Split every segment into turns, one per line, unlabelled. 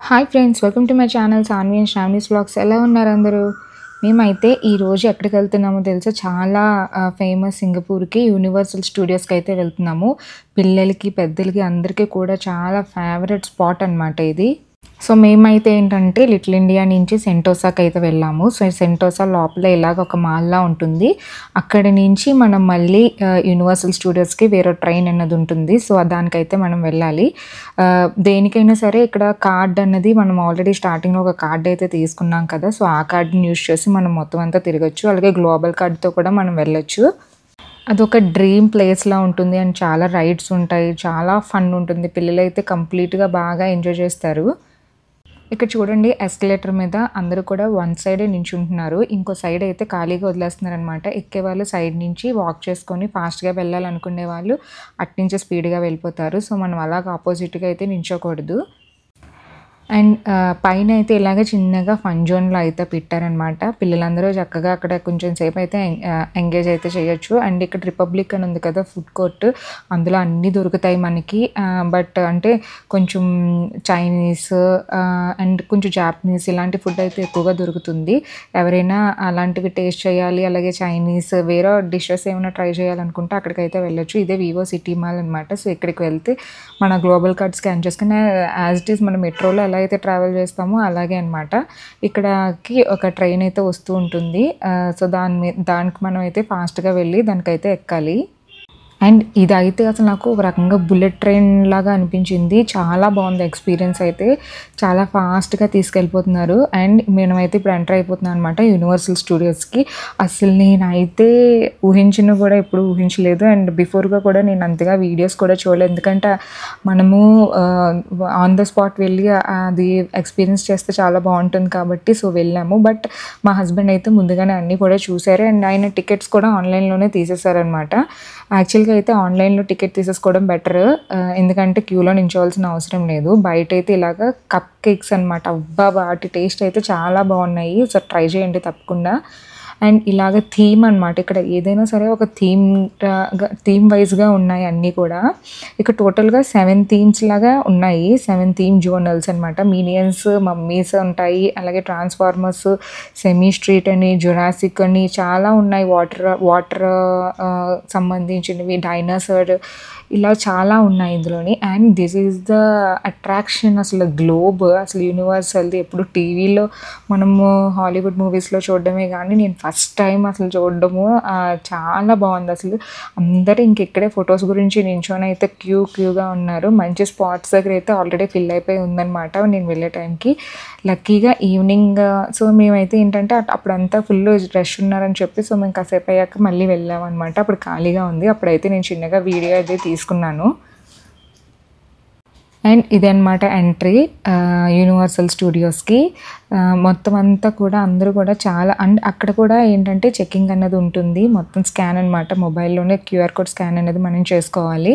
Hi friends, welcome to my channel Sanvi and Shravani's vlogs. ఎలా ఉన్నారు అందరూ? మేమైతే ఈరోజు ఎక్కడికి వెళ్తున్నామో తెలుసా? చాలా ఫేమస్ సింగపూర్కి యూనివర్సల్ స్టూడియోస్కి అయితే వెళ్తున్నాము. పిల్లలకి పెద్దలకి అందరికీ కూడా చాలా ఫేవరెట్ స్పాట్ అనమాట ఇది. సో మేమైతే ఏంటంటే లిటిల్ ఇండియా నుంచి సెంటోసాకి అయితే వెళ్ళాము. సో సెంటోసా లోపల ఇలాగ ఒక మాల్లా ఉంటుంది. అక్కడి నుంచి మనం మళ్ళీ యూనివర్సల్ స్టూడియోస్కి వేరే ట్రైన్ అన్నది ఉంటుంది. సో దానికైతే మనం వెళ్ళాలి. దేనికైనా సరే ఇక్కడ కార్డ్ అన్నది మనం ఆల్రెడీ స్టార్టింగ్లో ఒక కార్డ్ అయితే తీసుకున్నాం కదా. సో ఆ కార్డ్ని యూజ్ చేసి మనం మొత్తం అంతా తిరగచ్చు. అలాగే గ్లోబల్ కార్డ్తో కూడా మనం వెళ్ళొచ్చు. అదొక డ్రీమ్ ప్లేస్లా ఉంటుంది అండ్ చాలా రైడ్స్ ఉంటాయి, చాలా ఫన్ ఉంటుంది. పిల్లలైతే కంప్లీట్గా బాగా ఎంజాయ్ చేస్తారు. ఇక్కడ చూడండి, ఎస్కలేటర్ మీద అందరూ కూడా వన్ సైడే నించుంటున్నారు. ఇంకో సైడ్ అయితే ఖాళీగా వదిలేస్తున్నారు అనమాట. ఎక్కే వాళ్ళు సైడ్ నుంచి వాక్ చేసుకొని ఫాస్ట్గా వెళ్ళాలనుకునే వాళ్ళు అట్నుంచి స్పీడ్గా వెళ్ళిపోతారు. సో మనం అలాగ ఆపోజిట్గా అయితే నించోకూడదు. అండ్ పైన అయితే ఇలాగ చిన్నగా ఫన్ జోన్లో అయితే పెట్టారనమాట. పిల్లలందరూ చక్కగా అక్కడ కొంచెం సేపు అయితే ఎంగేజ్ అయితే చేయొచ్చు. అండ్ ఇక్కడ రిపబ్లిక్ అని ఉంది కదా, ఫుడ్ కోర్ట్, అందులో అన్నీ దొరుకుతాయి మనకి. బట్ అంటే కొంచెం చైనీస్ అండ్ కొంచెం జాపనీస్ ఇలాంటి ఫుడ్ అయితే ఎక్కువగా దొరుకుతుంది. ఎవరైనా అలాంటివి టేస్ట్ చేయాలి, అలాగే చైనీస్ వేరే డిషెస్ ఏమైనా ట్రై చేయాలనుకుంటే అక్కడికైతే వెళ్ళొచ్చు. ఇదే వివో సిటీ మాల్ అనమాట. సో ఇక్కడికి వెళ్తే మన గ్లోబల్ కార్డ్ స్కాన్ చేసుకుని యాజ్ ఇట్ ఈస్ మన మెట్రోలో ఎలా అయితే ట్రావెల్ చేస్తామో అలాగే అనమాట. ఇక్కడకి ఒక ట్రైన్ అయితే వస్తూ ఉంటుంది. సో దానికి మనం అయితే ఫాస్ట్గా వెళ్ళి దానికైతే ఎక్కాలి. అండ్ ఇదైతే అసలు నాకు ఒక రకంగా బుల్లెట్ ట్రైన్ లాగా అనిపించింది. చాలా బాగుంది ఎక్స్పీరియన్స్ అయితే. చాలా ఫాస్ట్గా తీసుకెళ్ళిపోతున్నారు. అండ్ మేమైతే ఇప్పుడు ఎంటర్ అయిపోతున్నాం అనమాట యూనివర్సల్ స్టూడియోస్కి. అసలు నేనైతే కూడా ఎప్పుడు ఊహించలేదు. అండ్ బిఫోర్గా కూడా నేను అంతగా వీడియోస్ కూడా చూడలేదు. ఎందుకంటే మనము ఆన్ ద స్పాట్ వెళ్ళి అది ఎక్స్పీరియన్స్ చేస్తే చాలా బాగుంటుంది కాబట్టి సో వెళ్ళాము. బట్ మా హస్బెండ్ అయితే ముందుగానే అన్నీ కూడా చూసారు. అండ్ ఆయన టికెట్స్ కూడా ఆన్లైన్లోనే తీసేశారనమాట. యాక్చువల్గా అయితే ఆన్లైన్లో టికెట్ తీసేసుకోవడం బెటర్. ఎందుకంటే క్యూలో నించోవాల్సిన అవసరం లేదు. బయట అయితే ఇలాగ కప్ కేక్స్ అనమాట. అబ్బా, వాటి టేస్ట్ అయితే చాలా బాగున్నాయి. సో ట్రై చేయండి తప్పకుండా. అండ్ ఇలాగ థీమ్ అనమాట. ఇక్కడ ఏదైనా సరే ఒక థీమ్ వైజ్గా ఉన్నాయి అన్నీ కూడా. ఇక్కడ టోటల్గా 7 థీమ్స్ లాగా ఉన్నాయి. 7 థీమ్ జోనల్స్ అనమాట. మినియన్స్, మమ్మీస్ ఉంటాయి, అలాగే ట్రాన్స్ఫార్మర్స్, సెమీ స్ట్రీట్ అని, జురాసిక్ అని చాలా ఉన్నాయి. వాటర్ సంబంధించినవి, డైనోసార్, ఇలా చాలా ఉన్నాయి ఇందులోని. And this is the attraction. అసలు గ్లోబ్, అసలు యూనివర్సల్ది ఎప్పుడు టీవీలో మనము హాలీవుడ్ మూవీస్లో చూడడమే కానీ నేను ఫస్ట్ టైం అసలు చూడడము. చాలా బాగుంది అసలు. అందరూ ఇంకెక్కడే ఫొటోస్ గురించి నించొని అయితే క్యూగా ఉన్నారు. మంచి స్పాట్స్ దగ్గర అయితే ఆల్రెడీ ఫిల్ అయిపోయి ఉందన్నమాట నేను వెళ్ళే టైంకి. లక్కీగా ఈవినింగ్. సో మేమైతే ఏంటంటే అప్పుడంతా ఫుల్ రష్ ఉన్నారని చెప్పి సో మేము కాసేపు అయ్యాక మళ్ళీ వెళ్ళామన్నమాట. అప్పుడు ఖాళీగా ఉంది. అప్పుడైతే నేను చిన్నగా వీడియో అయితే తీసుకున్నాను. అండ్ ఇదన్నమాట ఎంట్రీ యూనివర్సల్ స్టూడియోస్కి. మొత్తం అంతా కూడా అందరూ కూడా చాలా. అండ్ అక్కడ కూడా ఏంటంటే చెక్కింగ్ అన్నది ఉంటుంది. మొత్తం స్కాన్ అనమాట. మొబైల్లోనే క్యూఆర్ కోడ్ స్కాన్ అనేది మనం చేసుకోవాలి.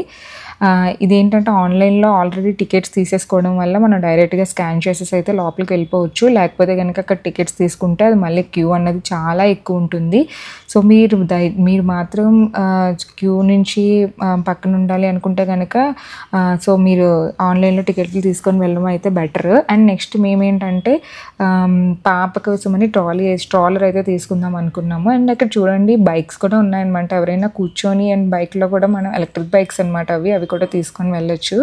ఇదేంటంటే ఆన్లైన్లో ఆల్రెడీ టికెట్స్ తీసేసుకోవడం వల్ల మనం డైరెక్ట్గా స్కాన్ చేసేసి అయితే లోపలికి వెళ్ళిపోవచ్చు. లేకపోతే కనుక అక్కడ టికెట్స్ తీసుకుంటే అది మళ్ళీ క్యూ అన్నది చాలా ఎక్కువ ఉంటుంది. సో మీరు మాత్రం క్యూ నుంచి పక్కన ఉండాలి అనుకుంటే కనుక సో మీరు ఆన్లైన్లో టికెట్లు తీసుకొని వెళ్ళడం అయితే బెటర్. అండ్ నెక్స్ట్ మేమేంటంటే పాప కోసమని స్ట్రాలర్ అయితే తీసుకుందాం అనుకున్నాము. అండ్ అక్కడ చూడండి బైక్స్ కూడా ఉన్నాయన్నమాట. ఎవరైనా కూర్చొని అండ్ బైక్లో కూడా మనం ఎలక్ట్రిక్ బైక్స్ అనమాట అవి కూడా తీసుకొని వెళ్ళొచ్చు.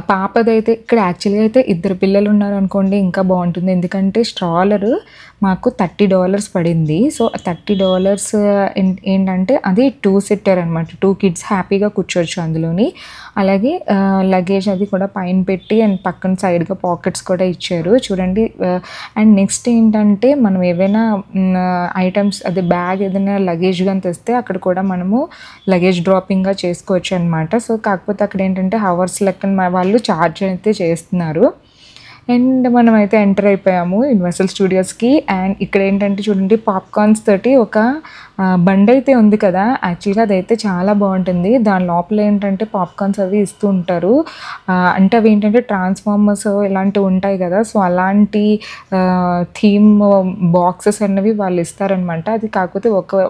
పాపదైతే ఇక్కడ యాక్చువల్గా అయితే 2 పిల్లలు ఉన్నారనుకోండి ఇంకా బాగుంటుంది. ఎందుకంటే స్ట్రాలర్ మాకు $30 పడింది. సో $30 ఏంటంటే అది 2 సీటర్ అనమాట. 2 కిడ్స్ హ్యాపీగా కూర్చోవచ్చు అందులోని. అలాగే లగేజ్ అది కూడా పైన పెట్టి అండ్ పక్కన సైడ్గా పాకెట్స్ కూడా ఇచ్చారు చూడండి. అండ్ నెక్స్ట్ ఏంటంటే మనం ఏవైనా ఐటమ్స్ అదే బ్యాగ్ ఏదైనా లగేజ్ కానీ తెస్తే అక్కడ కూడా మనము లగేజ్ డ్రాపింగ్గా చేసుకోవచ్చు అనమాట. సో కాకపోతే అక్కడ ఏంటంటే హవర్స్ లెక్కన వాళ్ళు ఛార్జ్ అయితే చేస్తున్నారు. అండ్ మనమైతే ఎంటర్ అయిపోయాము యూనివర్సల్ స్టూడియోస్కి. అండ్ ఇక్కడ ఏంటంటే చూడండి పాప్కార్న్స్ తోటి ఒక బండి అయితే ఉంది కదా. యాక్చువల్గా అదైతే చాలా బాగుంటుంది. దాని లోపల ఏంటంటే పాప్కార్న్స్ అవి ఇస్తూ ఉంటారు. అంటే అవి ఏంటంటే ట్రాన్స్ఫార్మర్స్ ఇలాంటివి ఉంటాయి కదా. సో అలాంటి థీమ్ బాక్సెస్ అన్నవి వాళ్ళు ఇస్తారనమాట. అది కాకపోతే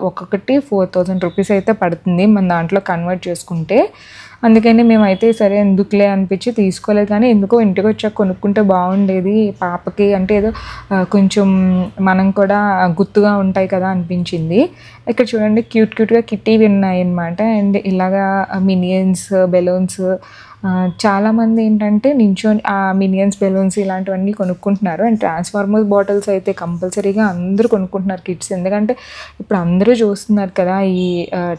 ఒక్కొక్కటి 4000 రూపీస్ అయితే పడుతుంది మన దాంట్లో కన్వర్ట్ చేసుకుంటే. అందుకని మేమైతే సరే ఎందుకులే అనిపించి తీసుకోలేదు. కానీ ఎందుకో ఇంటికి వచ్చాక కొనుక్కుంటే బాగుండేది పాపకి, అంటే ఏదో కొంచెం మనం కూడా గుర్తుగా ఉంటాయి కదా అనిపించింది. ఇక్కడ చూడండి క్యూట్గా కిట్టీవి ఉన్నాయి అన్నమాట. అండ్ ఇలాగా మినియన్స్, బెలూన్స్ చాలామంది ఏంటంటే నించొని ఆ మినియన్స్, బెలూన్స్ ఇలాంటివన్నీ కొనుక్కుంటున్నారు. అండ్ ట్రాన్స్ఫార్మర్ బాటిల్స్ అయితే కంపల్సరీగా అందరూ కొనుక్కుంటున్నారు కిడ్స్. ఎందుకంటే ఇప్పుడు అందరూ చూస్తున్నారు కదా ఈ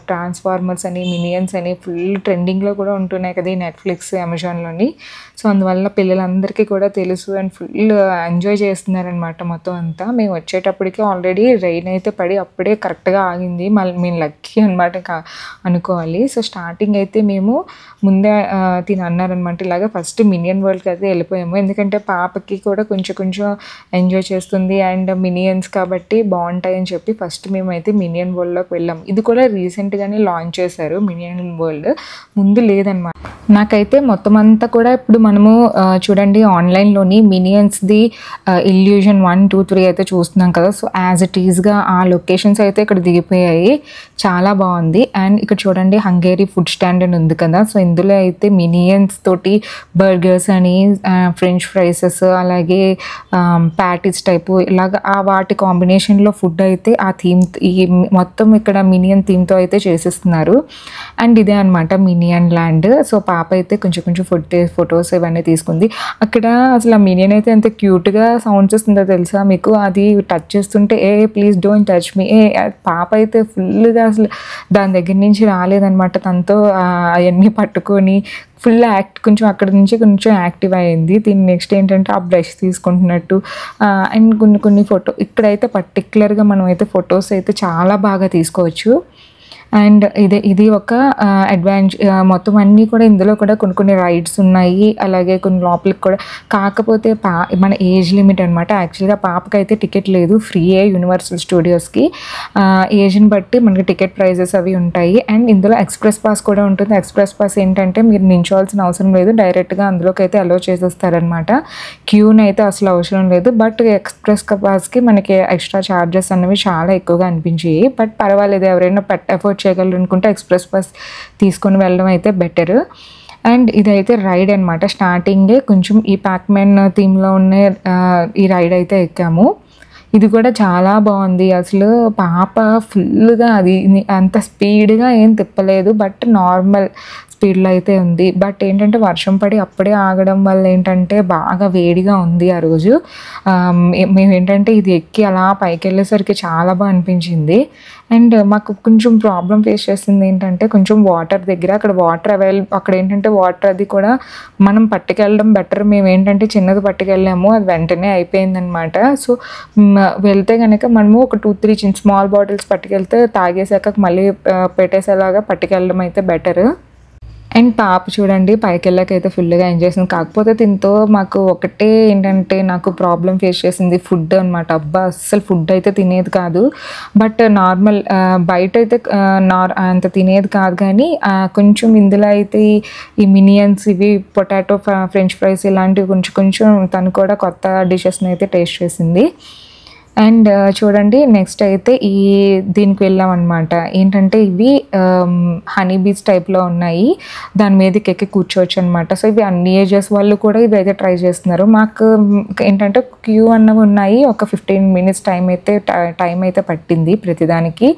ట్రాన్స్ఫార్మర్స్ అని, మినియన్స్ అని ఫుల్ ట్రెండింగ్లో కూడా ఉంటున్నాయి కదా ఈ నెట్ఫ్లిక్స్, అమెజాన్లోని. సో అందువల్ల పిల్లలందరికీ కూడా తెలుసు అండ్ ఫుల్ ఎంజాయ్ చేస్తున్నారనమాట మొత్తం అంతా. మేము వచ్చేటప్పటికి ఆల్రెడీ రెయిన్ అయితే పడి అప్పుడే కరెక్ట్గా ఆగింది. మళ్ళీ మేము లక్కీ అనమాట అనుకోవాలి. సో స్టార్టింగ్ అయితే మేము ముందే తిని అన్నారనమాట ఇలాగ ఫస్ట్ మినియన్ వరల్డ్కి అయితే వెళ్ళిపోయాము. ఎందుకంటే పాపకి కూడా కొంచెం ఎంజాయ్ చేస్తుంది అండ్ మినియన్స్ కాబట్టి బాగుంటాయని చెప్పి ఫస్ట్ మేమైతే మినియన్ వరల్డ్లోకి వెళ్ళాము. ఇది కూడా రీసెంట్గానే లాంచ్ చేశారు మినియన్ వరల్డ్, ముందు లేదనమాట. నాకైతే మొత్తం అంతా కూడా ఇప్పుడు మనము చూడండి ఆన్లైన్లోని మినియన్స్ది ఇల్యూషన్ 1, 2, 3 అయితే చూస్తున్నాం కదా. సో యాజ్ ఇట్ ఈజ్గా ఆ లొకేషన్స్ అయితే ఇక్కడ దిగిపోయాయి, చాలా బాగుంది. అండ్ ఇక్కడ చూడండి హంగేరీ ఫుడ్ స్టాండ్ అని ఉంది కదా. సో ఇందులో అయితే మినియన్స్ తోటి బర్గర్స్ అని, ఫ్రెంచ్ ఫ్రైసెస్, అలాగే ప్యాటీస్ టైపు ఇలాగ ఆ వాటి కాంబినేషన్లో ఫుడ్ అయితే ఆ థీమ్, ఈ మొత్తం ఇక్కడ మినియన్ థీమ్తో అయితే చేసిస్తున్నారు. అండ్ ఇదే అనమాట మినియన్ ల్యాండ్. సో పాప అయితే కొంచెం ఫొటోస్ ఇవన్నీ తీసుకుంది. అక్కడ అసలు ఆ మినియన్ అయితే ఎంత క్యూట్గా సౌండ్స్ వస్తుందో తెలుసా మీకు. అది టచ్ చేస్తుంటే ప్లీజ్ డోంట్ టచ్ మీ, పాప అయితే ఫుల్గా అసలు దాని దగ్గర నుంచి రాలేదనమాట. తనతో అవన్నీ పట్టుకొని ఫుల్ కొంచెం అక్కడ నుంచి కొంచెం యాక్టివ్ అయ్యింది. దీన్ని నెక్స్ట్ ఏంటంటే ఆ బ్రష్ తీసుకుంటున్నట్టు అండ్ కొన్ని ఇక్కడైతే పర్టికులర్గా మనం అయితే ఫొటోస్ అయితే చాలా బాగా తీసుకోవచ్చు. అండ్ ఇది ఒక మొత్తం అన్నీ కూడా ఇందులో కూడా కొన్ని రైడ్స్ ఉన్నాయి, అలాగే కొన్ని లోపలికి కూడా. కాకపోతే మన ఏజ్ లిమిట్ అనమాట. యాక్చువల్గా పాపకైతే టికెట్ లేదు, ఫ్రీయే యూనివర్సల్ స్టూడియోస్కి. ఏజ్ని బట్టి మనకి టికెట్ ప్రైజెస్ అవి ఉంటాయి. అండ్ ఇందులో ఎక్స్ప్రెస్ పాస్ కూడా ఉంటుంది. ఎక్స్ప్రెస్ పాస్ ఏంటంటే మీరు నించోవాల్సిన అవసరం లేదు, డైరెక్ట్గా అందులోకి అయితే అలో చేసేస్తారనమాట. క్యూని అయితే అసలు అవసరం లేదు. బట్ ఎక్స్ప్రెస్ పాస్కి మనకి ఎక్స్ట్రా ఛార్జెస్ అనేవి చాలా ఎక్కువగా అనిపించాయి. బట్ పర్వాలేదు, ఎవరైనా ఎఫోర్డ్ చేయగలరు అనుకుంటే ఎక్స్ప్రెస్ పాస్ తీసుకొని వెళ్ళడం అయితే బెటర్. అండ్ ఇదైతే రైడ్ అనమాట. స్టార్టింగే కొంచెం ఈ ప్యాక్మెన్ థీమ్లో ఉన్న ఈ రైడ్ అయితే ఎక్కాము. ఇది కూడా చాలా బాగుంది. అసలు పాప ఫుల్గా అది అంత స్పీడ్గా ఏం తిప్పలేదు, బట్ నార్మల్ స్పీడ్లో అయితే ఉంది. బట్ ఏంటంటే వర్షం పడి అప్పుడే ఆగడం వల్ల ఏంటంటే బాగా వేడిగా ఉంది ఆ రోజు. మేము ఏంటంటే ఇది ఎక్కి అలా పైకి వెళ్ళేసరికి చాలా బాగా అనిపించింది. అండ్ మాకు కొంచెం ప్రాబ్లం ఫేస్ చేస్తుంది ఏంటంటే కొంచెం వాటర్ దగ్గర, అక్కడ వాటర్ అక్కడ ఏంటంటే వాటర్ అది కూడా మనం పట్టుకెళ్ళడం బెటర్. మేము ఏంటంటే చిన్నది పట్టుకెళ్ళాము, అది వెంటనే అయిపోయిందనమాట. సో వెళ్తే కనుక మనము ఒక 2-3 స్మాల్ బాటిల్స్ పట్టుకెళ్తే తాగేసాక మళ్ళీ పెట్టేసేలాగా పట్టుకెళ్ళడం అయితే బెటర్. అండ్ పాప చూడండి పైకి వెళ్ళాకైతే ఫుల్గా ఎంజాయ్ చేసింది. కాకపోతే దీంతో మాకు ఒకటే ఏంటంటే నాకు ప్రాబ్లం ఫేస్ చేసింది ఫుడ్ అనమాట. అబ్బా అస్సలు ఫుడ్ అయితే తినేది కాదు. బట్ నార్మల్ బయట అయితే అంత తినేది కాదు. కానీ కొంచెం ఇందులో అయితే ఈ మినియన్స్, ఇవి పొటాటో ఫ్రెంచ్ ఫ్రైస్ ఇలాంటివి కొంచెం తను కూడా కొత్త డిషెస్ని అయితే టేస్ట్ చేసింది. అండ్ చూడండి నెక్స్ట్ అయితే దీనికి వెళ్ళాం అనమాట. ఏంటంటే ఇవి హనీ బీస్ టైప్లో ఉన్నాయి, దాని మీదకి ఎక్కి కూర్చోవచ్చు అనమాట. సో ఇవి అన్ని ఏజెస్ వాళ్ళు కూడా ఇవి అయితే ట్రై చేస్తున్నారు. మాకు ఏంటంటే క్యూ అన్నవి ఉన్నాయి, ఒక 15 minutes టైం అయితే పట్టింది ప్రతిదానికి.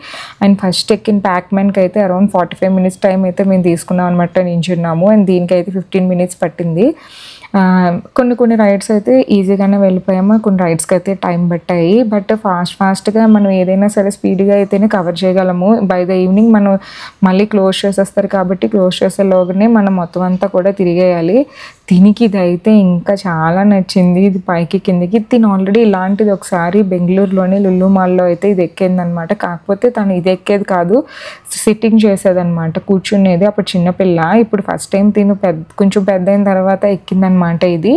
అండ్ ఫస్ట్ ఎక్కిన ప్యాక్మెన్కి అయితే అరౌండ్ 45 minutes టైం అయితే మేము తీసుకున్నాం అనమాట, నించున్నాము. అండ్ దీనికైతే 15 minutes పట్టింది. కొన్ని రైడ్స్ అయితే ఈజీగానే వెళ్ళిపోయాము, కొన్ని రైడ్స్కి అయితే టైం పట్టాయి. బట్ ఫాస్ట్గా మనం ఏదైనా సరే స్పీడ్గా అయితేనే కవర్ చేయగలము. బై ద ఈవినింగ్ మనం మళ్ళీ క్లోజ్ చేసేస్తారు కాబట్టి క్లోజ్ చేసేలోగానే మనం మొత్తం అంతా కూడా తిరిగేయాలి. దీనికి ఇది అయితే ఇంకా చాలా నచ్చింది. ఇది పైకి కిందకి తిని ఆల్రెడీ ఇలాంటిది ఒకసారి బెంగళూరులోని లుల్లు మాల్లో అయితే ఇది ఎక్కేదనమాట. కాకపోతే తను ఇది ఎక్కేది కాదు, సిట్టింగ్ చేసేదనమాట, కూర్చునేది. అప్పుడు చిన్నపిల్ల, ఇప్పుడు ఫస్ట్ టైం తిను కొంచెం పెద్ద అయిన తర్వాత ఎక్కిందనమాట ఇది.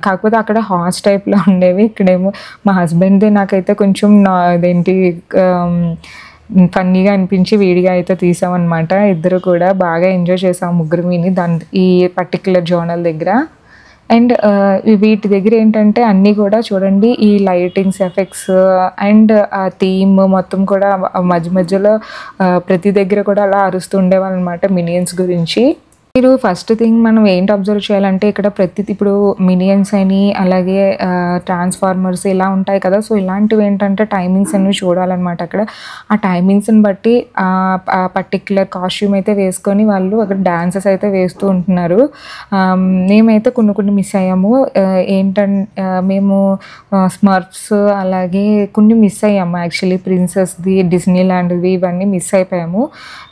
కాకపోతే అక్కడ హార్స్ టైప్లో ఉండేవి, ఇక్కడేమో మా హస్బెండ్ది నాకైతే కొంచెం అదేంటి ఫన్నీగా అనిపించి వీడిగా అయితే తీసామన్నమాట. ఇద్దరు కూడా బాగా ఎంజాయ్ చేసాం, ముగ్గురు విని ఈ పర్టిక్యులర్ జోనల్ దగ్గర. అండ్ వీటి దగ్గర ఏంటంటే అన్నీ కూడా చూడండి ఈ లైటింగ్స్ ఎఫెక్ట్స్ అండ్ ఆ థీమ్ మొత్తం కూడా మధ్య మధ్యలో ప్రతి దగ్గర కూడా అలా అరుస్తూ ఉండేవాళ్ళు అనమాట మినియన్స్ గురించి. మీరు ఫస్ట్ థింగ్ మనం ఏంటి అబ్జర్వ్ చేయాలంటే ఇక్కడ ఇప్పుడు మినియన్స్ అని అలాగే ట్రాన్స్ఫార్మర్స్ ఇలా ఉంటాయి కదా. సో ఇలాంటివి ఏంటంటే టైమింగ్స్ అన్ని చూడాలన్నమాట. అక్కడ ఆ టైమింగ్స్ని బట్టి ఆ పర్టిక్యులర్ కాస్ట్యూమ్ అయితే వేసుకొని వాళ్ళు అక్కడ డాన్సెస్ అయితే వేస్తూ ఉంటున్నారు. మేమైతే కొన్ని మిస్ అయ్యాము. మేము స్మర్ఫ్స్ అలాగే కొన్ని మిస్ అయ్యాము యాక్చువల్లీ. ప్రిన్సెస్ది డిస్నీ ల్యాండ్వి ఇవన్నీ మిస్ అయిపోయాము.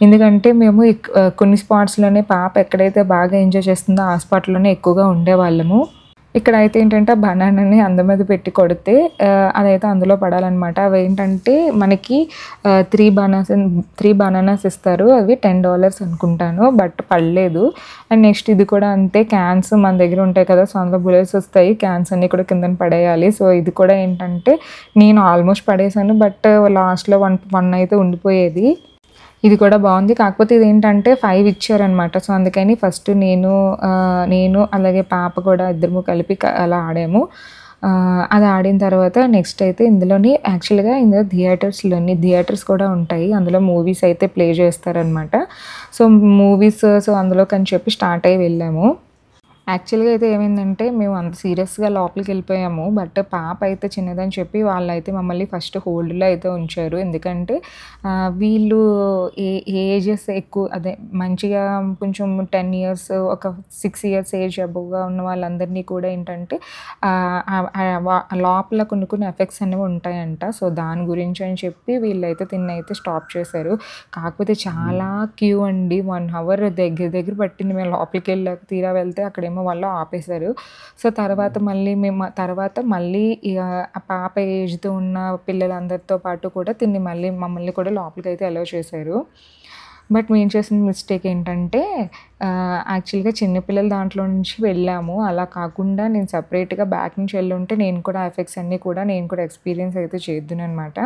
ఎందుకంటే మేము కొన్ని స్పాట్స్లోనే పాప ఎక్కడైతే బాగా ఎంజాయ్ చేస్తుందో ఆ స్పాట్లోనే ఎక్కువగా ఉండేవాళ్ళము. ఇక్కడైతే ఏంటంటే బనానాని అందం మీద పెట్టి కొడితే అదైతే అందులో పడాలన్నమాట. అవి ఏంటంటే మనకి 3 బనానాస్ ఇస్తారు. అవి $10 అనుకుంటాను, బట్ పడలేదు. అండ్ నెక్స్ట్ ఇది కూడా అంతే, క్యాన్స్ మన దగ్గర ఉంటాయి కదా, సో అందులో బుల్లెట్స్ వస్తాయి, క్యాన్స్ అన్నీ కూడా కిందన పడేయాలి. సో ఇది కూడా ఏంటంటే నేను ఆల్మోస్ట్ పడేసాను, బట్ లాస్ట్లో వన్ అయితే ఉండిపోయేది. ఇది కూడా బాగుంది, కాకపోతే ఇదేంటంటే 5 ఇచ్చారనమాట. సో అందుకని ఫస్ట్ నేను అలాగే పాప కూడా ఇద్దరము కలిపి అలా ఆడాము. అది ఆడిన తర్వాత నెక్స్ట్ అయితే ఇందులోని యాక్చువల్గా ఇందులో థియేటర్స్ కూడా ఉంటాయి. అందులో మూవీస్ అయితే ప్లే చేస్తారనమాట. సో సో అందులోకి అని చెప్పి స్టార్ట్ అయ్యి వెళ్ళాము. యాక్చువల్గా అయితే ఏమైందంటే మేము అంత సీరియస్గా లోపలికి వెళ్ళిపోయాము, బట్ పాప అయితే చిన్నదని చెప్పి వాళ్ళైతే మమ్మల్ని ఫస్ట్ హోల్డ్లో అయితే ఉంచారు. ఎందుకంటే వీళ్ళు ఏజెస్ ఎక్కువ, అదే మంచిగా కొంచెం 10 years ఒక 6 years ఏజ్ అబవ్గా ఉన్న వాళ్ళందరినీ కూడా ఏంటంటే లోపల కొన్ని ఎఫెక్ట్స్ అనేవి ఉంటాయంట. సో దాని గురించి అని చెప్పి వీళ్ళైతే తిన్నైతే స్టాప్ చేశారు. కాకపోతే చాలా క్యూ అండి, 1 hour దగ్గర పట్టింది. మేము లోపలికి వెళ్ళాక తీరా వెళ్తే అక్కడేమో వాళ్ళు ఆపేశారు. సో తర్వాత మళ్ళీ ఇక ఆ పాప ఏజ్తో ఉన్న పిల్లలందరితో పాటు కూడా మమ్మల్ని కూడా లోపలికి అయితే అలౌ చేశారు. బట్ మేము చేసిన మిస్టేక్ ఏంటంటే యాక్చువల్గా చిన్నపిల్లల దాంట్లో నుంచి వెళ్ళాము, అలా కాకుండా నేను సపరేట్గా బ్యాక్ నుంచి వెళ్ళి ఉంటే నేను కూడా ఎఫెక్ట్స్ అన్నీ కూడా ఎక్స్పీరియన్స్ అయితే చేద్దుననమాట.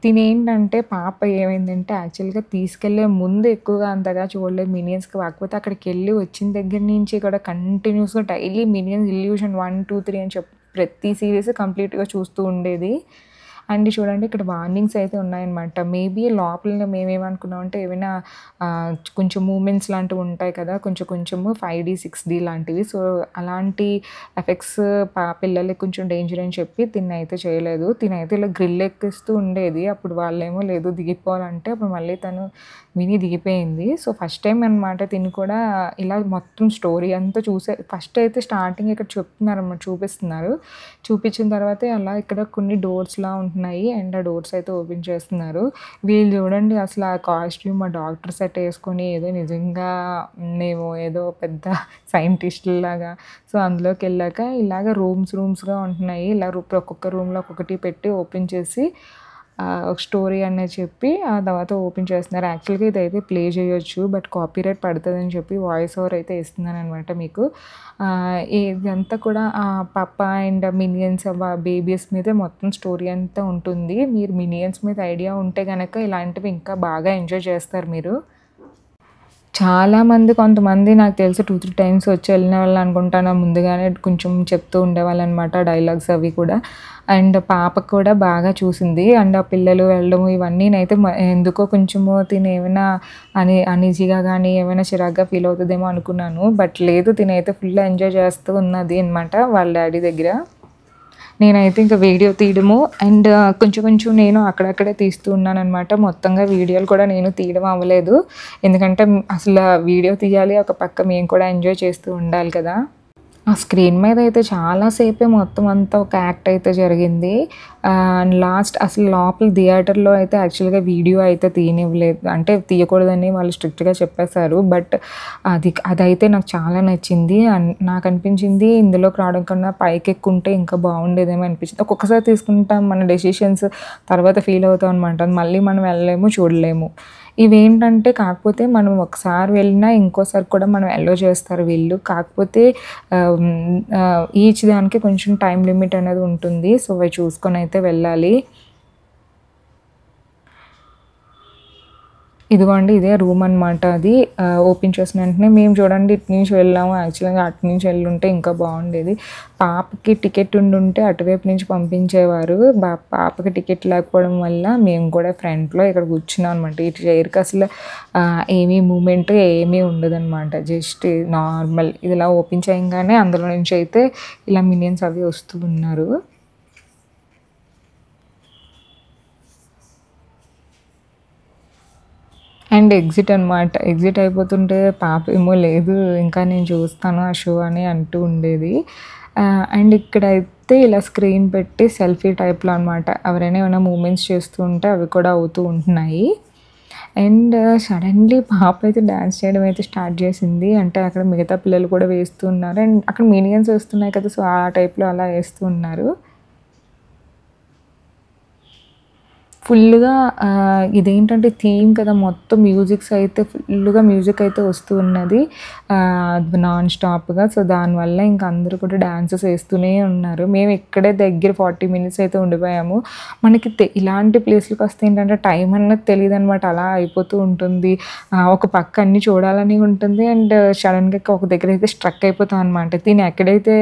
తినేంటంటే పాప ఏమైందంటే యాక్చువల్గా తీసుకెళ్లే ముందు ఎక్కువగా అంతగా చూడలేదు మినియన్స్కి. కాకపోతే అక్కడికి వెళ్ళి వచ్చిన దగ్గర నుంచి కూడా కంటిన్యూస్గా డైలీ మినియన్స్ ఇల్యూషన్ 1, 2, 3 అని చెప్పి ప్రతి సిరీస్ కంప్లీట్గా చూస్తూ ఉండేది. అండ్ చూడండి ఇక్కడ వార్నింగ్స్ అయితే ఉన్నాయన్నమాట. మేబీ లోపల మేమేమనుకున్నామంటే ఏమైనా కొంచెం మూమెంట్స్ లాంటివి ఉంటాయి కదా, కొంచెము 5D 6D లాంటివి. సో అలాంటి ఎఫెక్ట్స్ పిల్లలకి కొంచెం డేంజర్ అని చెప్పి తినైతే చేయలేదు. తినైతే ఇలా గ్రిల్ ఎక్కిస్తూ ఉండేది. అప్పుడు వాళ్ళేమో లేదు దిగిపోవాలంటే అప్పుడు మళ్ళీ తను విని దిగిపోయింది. సో ఫస్ట్ టైం అనమాట తిని కూడా ఇలా మొత్తం స్టోరీ అంతా ఫస్ట్ అయితే స్టార్టింగ్ ఇక్కడ చూపిస్తున్నారు. చూపించిన తర్వాత అలా ఇక్కడ కొన్ని డోర్స్లా ఉంటున్నాయి అండ్ ఆ డోర్స్ అయితే ఓపెన్ చేస్తున్నారు. వీళ్ళు చూడండి అసలు ఆ కాస్ట్యూమ్ ఆ డాక్టర్ సెట్ వేసుకొని ఏదో నిజంగా మేము ఏదో పెద్ద సైంటిస్టులాగా. సో అందులోకి వెళ్ళాక ఇలాగ రూమ్స్గా ఉంటున్నాయి. ఇలా ఒక్కొక్క రూమ్లో ఒక్కొక్కటి పెట్టి ఓపెన్ చేసి ఒక స్టోరీ అనేది చెప్పి ఆ తర్వాత ఓపెన్ చేస్తున్నారు. యాక్చువల్గా ఇదైతే ప్లే చేయొచ్చు, బట్ కాపీరైట్ పడుతుందని చెప్పి వాయిస్ ఓవర్ అయితే ఇస్తున్నాను అనమాట మీకు. ఇదంతా కూడా పప్ప అండ్ మినియన్స్ బేబీస్ మీదే మొత్తం స్టోరీ అంతా ఉంటుంది. మీరు మినియన్స్ మీద ఐడియా ఉంటే కనుక ఇలాంటివి ఇంకా బాగా ఎంజాయ్ చేస్తారు మీరు. కొంతమంది నాకు తెలిసి 2-3 times వచ్చి వెళ్ళిన వాళ్ళు అనుకుంటాను. ముందుగానే కొంచెం చెప్తూ ఉండేవాళ్ళు అనమాట డైలాగ్స్ అవి కూడా. అండ్ పాపకు కూడా బాగా చూసింది. అండ్ ఆ పిల్లలు వెళ్ళడం ఇవన్నీ అయితే ఎందుకో కొంచెము ఏమైనా అనీజీగా కానీ ఏమైనా చిరాగ్గా ఫీల్ అవుతుందేమో అనుకున్నాను, బట్ లేదు, తినైతే ఫుల్ ఎంజాయ్ చేస్తూ ఉన్నది అనమాట వాళ్ళ డాడీ దగ్గర. నేనైతే ఇంకా వీడియో తీయడము అండ్ కొంచెం నేను అక్కడక్కడే తీస్తూ ఉన్నాను అనమాట. మొత్తంగా వీడియోలు కూడా నేను తీయడం అవ్వలేదు, ఎందుకంటే అసలు వీడియో తీయాలి, ఒక పక్క మేము కూడా ఎంజాయ్ చేస్తూ ఉండాలి కదా. ఆ స్క్రీన్ మీద అయితే చాలాసేపే మొత్తం అంతా ఒక యాక్ట్ అయితే జరిగింది. అండ్ లాస్ట్ అసలు లోపల థియేటర్లో అయితే యాక్చువల్గా వీడియో అయితే తీయనివ్వలేదు, అంటే తీయకూడదని వాళ్ళు స్ట్రిక్ట్గా చెప్పేశారు. బట్ అదైతే నాకు చాలా నచ్చింది. నాకు అనిపించింది ఇందులోకి రావడం కన్నా పైకి ఎక్కుంటే ఇంకా బాగుండేదేమో అనిపించింది. ఒక్కొక్కసారి తీసుకుంటాం మన డెసిషన్స్, తర్వాత ఫీల్ అవుతాం అనమాట, మళ్ళీ మనం వెళ్ళలేము చూడలేము. ఇవేంటంటే కాకపోతే మనం ఒకసారి వెళ్ళినా ఇంకోసారి కూడా మనం అలో చేస్తారు వీళ్ళు. కాకపోతే ఈచ్ దానికి కొంచెం టైం లిమిట్ అనేది ఉంటుంది. సో అవి చూసుకొని అయితే వెళ్ళాలి. ఇదిగోండి ఇదే రూమ్ అనమాట. అది ఓపెన్ చేసిన వెంటనే మేము చూడండి ఇటు నుంచి వెళ్ళాము. యాక్చువల్‌గా అటు నుంచి వెళ్ళుంటే ఇంకా బాగుండేది. పాపకి టికెట్ ఉండుంటే అటువైపు నుంచి పంపించేవారు. పాపకి టికెట్ లేకపోవడం వల్ల మేము కూడా ఫ్రంట్‌లో ఇక్కడ కూర్చున్నాం అనమాట. ఈ చైర్‌కి అసలు ఏమీ మూవ్‌మెంట్ ఏమీ ఉండదనమాట. Just normal. ఇది ఇలా ఓపెన్ చేయంగానే అందులో నుంచి అయితే ఇలా మినియన్స్ అవి వస్తూ ఉన్నారు. అండ్ ఎగ్జిట్ అనమాట. ఎగ్జిట్ అయిపోతుంటే పాప ఏమో లేదు ఇంకా నేను చూస్తాను ఆ షో అని అంటూ ఉండేది. అండ్ ఇక్కడైతే ఇలా స్క్రీన్ పెట్టి సెల్ఫీ టైప్‌లో అనమాట. ఎవరైనా ఏమైనా మూవ్‌మెంట్స్ చేస్తూ ఉంటే అవి కూడా అవుతూ ఉంటున్నాయి. అండ్ సడన్‌లీ పాప అయితే డాన్స్ చేయడం అయితే స్టార్ట్ చేసింది. అంటే అక్కడ మిగతా పిల్లలు కూడా వేస్తూ ఉన్నారు. అండ్ అక్కడ మినియన్స్ వస్తున్నాయి కదా! సో, ఆ టైప్‌లో అలా వేస్తూ ఉన్నారు. ఫుల్లుగా ఇదేంటంటే థీమ్ కదా! మొత్తం మ్యూజిక్స్ అయితే ఫుల్లుగా మ్యూజిక్ అయితే వస్తూ ఉన్నది. నాన్ స్టాప్‌గా. సో, దానివల్ల ఇంక అందరూ కూడా డాన్సెస్ ఏస్తూనే ఉన్నారు. మేము ఇక్కడే దగ్గర 40 మినిట్స్ అయితే ఉండిపోయాము. మనకి ఇలాంటి ప్లేస్‌లకి వస్తే ఏంటంటే టైం అన్నది తెలీదనమాట. అలా అయిపోతూ ఉంటుంది. ఒక పక్క అన్నీ చూడాలని ఉంటుంది. అండ్ సడెన్‌గా ఒక దగ్గర అయితే స్ట్రక్ అయిపోతాం అనమాట. తిను ఎక్కడైతే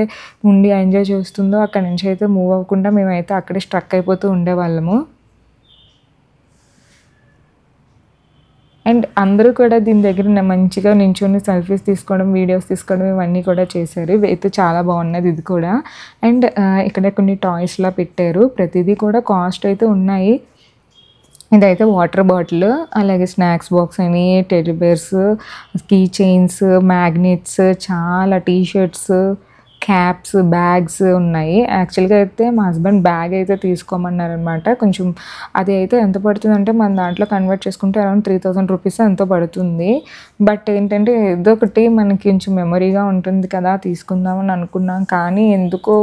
ఉండి ఎంజాయ్ చేస్తుందో అక్కడి నుంచి అయితే మూవ్ అవ్వకుండా మేమైతే అక్కడే స్ట్రక్ అయిపోతూ ఉండేవాళ్ళము. అండ్ అందరూ కూడా దీని దగ్గర మంచిగా నించొని సెల్ఫీస్ తీసుకోవడం, వీడియోస్ తీసుకోవడం ఇవన్నీ కూడా చేశారు. అయితే చాలా బాగున్నది ఇది కూడా. అండ్ ఇక్కడ కొన్ని టాయ్స్‌లా పెట్టారు. ప్రతిదీ కూడా కాస్ట్ అయితే ఉన్నాయి. ఇదైతే వాటర్ బాటిల్, అలాగే స్నాక్స్ బాక్స్ అని, teddy bears, key chains, magnets, చాలా టీ షర్ట్స్, క్యాప్స్, బ్యాగ్స్ ఉన్నాయి. యాక్చువల్‌గా అయితే మా హస్బెండ్ బ్యాగ్ అయితే తీసుకోమన్నారనమాట. కొంచెం అది అయితే ఎంత పడుతుందంటే మన దాంట్లో కన్వర్ట్ చేసుకుంటే అరౌండ్ 3000 రూపీస్ ఎంతో పడుతుంది. బట్ ఏంటంటే ఏదో ఒకటి మనకి కొంచెం మెమరీగా ఉంటుంది కదా! తీసుకుందామని అనుకున్నాం. కానీ ఎందుకో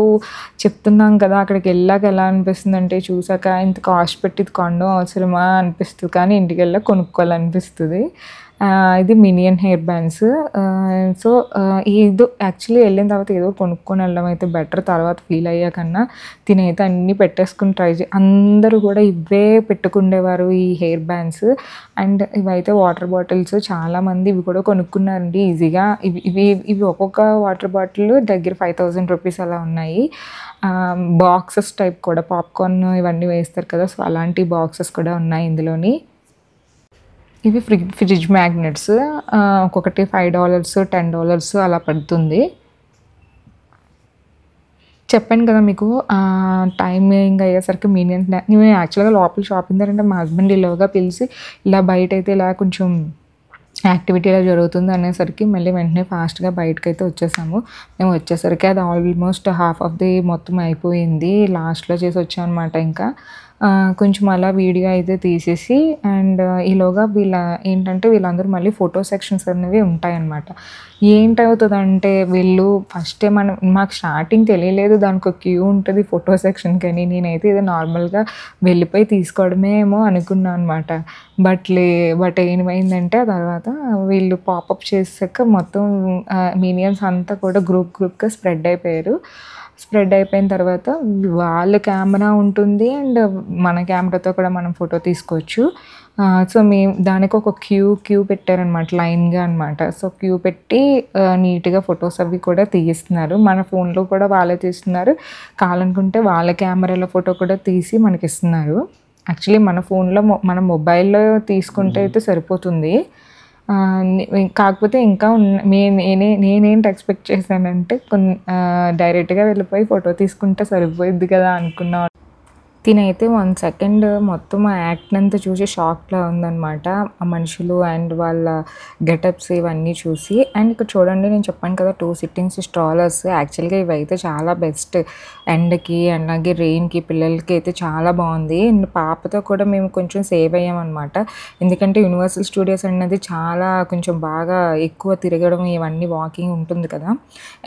చెప్తున్నాం కదా! అక్కడికి వెళ్ళాక ఎలా అనిపిస్తుందంటే చూసాక ఇంత కాస్ట్ పెట్టి ఇది కొనడం అవసరమా అనిపిస్తది. కానీ ఇంటికెళ్ళాక కొనుక్కోవాలనిపిస్తది. ఇది మినియన్ హెయిర్ బ్యాండ్స్. సో, ఏదో యాక్చువల్లీ వెళ్ళిన తర్వాత ఏదో కొనుక్కొని వెళ్ళడం అయితే బెటర్. తర్వాత ఫీల్ అయ్యాకన్నా తినైతే అన్నీ పెట్టేసుకొని అందరూ కూడా ఇవే పెట్టుకుండేవారు ఈ హెయిర్ బ్యాండ్స్. అండ్ ఇవైతే వాటర్ బాటిల్స్ చాలామంది ఇవి కూడా కొనుక్కున్నారండి ఈజీగా. ఇవి ఒక్కొక్క వాటర్ బాటిల్ దగ్గర 5000 రూపీస్ అలా ఉన్నాయి. బాక్సెస్ టైప్ కూడా పాప్‌కార్న్ ఇవన్నీ వేస్తారు కదా! సో, అలాంటి బాక్సెస్ కూడా ఉన్నాయి ఇందులోని. ఇవి ఫ్రిడ్జ్ మ్యాగ్నెట్స్. ఒక్కొక్కటి $5, $10 అలా పడుతుంది. చెప్పాను కదా మీకు టైమింగ్ అయ్యేసరికి మినియన్స్ మేము యాక్చువల్‌గా లోపల షాపింగ్ దగ్గరంటే మా హస్బెండ్ ఈలోగా పిలిచి ఇలా బయటైతే ఇలా కొంచెం యాక్టివిటీ ఇలా జరుగుతుంది అనేసరికి మళ్ళీ వెంటనే ఫాస్ట్‌గా బయటకైతే వచ్చేసాము. మేము వచ్చేసరికి అది ఆల్మోస్ట్ హాఫ్ ఆఫ్ ది మొత్తం అయిపోయింది. లాస్ట్‌లో చేసి వచ్చామనమాట ఇంకా. కొంచెం అలా వీడియో అయితే తీసేసి అండ్ ఈలోగా ఏంటంటే వీళ్ళందరూ మళ్ళీ ఫోటో సెక్షన్స్ అనేవి ఉంటాయన్నమాట. ఏంటవుతదంటే వీళ్ళు ఫస్టే మాకు స్టార్టింగ్ తెలియలేదు దానికొక క్యూ ఉంటది ఫోటో సెక్షన్‌కని. నేనైతే ఏదో నార్మల్‌గా వెళ్ళిపోయి తీసుకోవడమే ఏమో అనుకున్నా అనమాట. బట్ ఏమైందంటే ఆ తర్వాత వీళ్ళు పాపప్ చేసాక మొత్తం మినియన్స్ అంతా కూడా గ్రూప్‌గా స్ప్రెడ్ అయిపోయారు. స్ప్రెడ్ అయిపోయిన తర్వాత వాళ్ళ కెమెరా ఉంటుంది అండ్ మన కెమెరాతో కూడా మనం ఫోటో తీసుకోవచ్చు. సో, మేము దానికి ఒక క్యూ పెట్టారనమాట లైన్‌గా అనమాట. సో, క్యూ పెట్టి నీట్‌గా ఫోటోస్ అవి కూడా తీయిస్తున్నారు. మన ఫోన్‌లో కూడా వాళ్ళే తీస్తున్నారు. కావాలనుకుంటే వాళ్ళ కెమెరాలో ఫోటో కూడా తీసి మనకిస్తున్నారు. యాక్చువల్లీ మన ఫోన్‌లో మన మొబైల్‌లో తీసుకుంటే అయితే సరిపోతుంది. కాకపోతే ఇంకా నేనేంటి ఎక్స్‌పెక్ట్ చేశానంటే డైరెక్ట్‌గా వెళ్ళిపోయి ఫోటో తీసుకుంటే సరిపోయిద్ది కదా అనుకున్నా. తినైతే 1 సెకండ్ మొత్తం ఆ యాక్ట్‌నంతా చూసి షాక్‌లా ఉందనమాట. ఆ మనుషులు అండ్ వాళ్ళ గెటప్స్ ఇవన్నీ చూసి. అండ్ ఇక్కడ చూడండి నేను చెప్పాను కదా 2 సిట్టింగ్స్ స్ట్రాలర్స్ యాక్చువల్‌గా ఇవైతే చాలా బెస్ట్. ఎండకి అలాగే రెయిన్‌కి పిల్లలకి అయితే చాలా బాగుంది. అండ్ పాపతో కూడా మేము కొంచెం సేవ్ అయ్యామనమాట. ఎందుకంటే యూనివర్సల్ స్టూడియోస్ అనేది చాలా కొంచెం బాగా ఎక్కువ తిరగడం ఇవన్నీ వాకింగ్ ఉంటుంది కదా!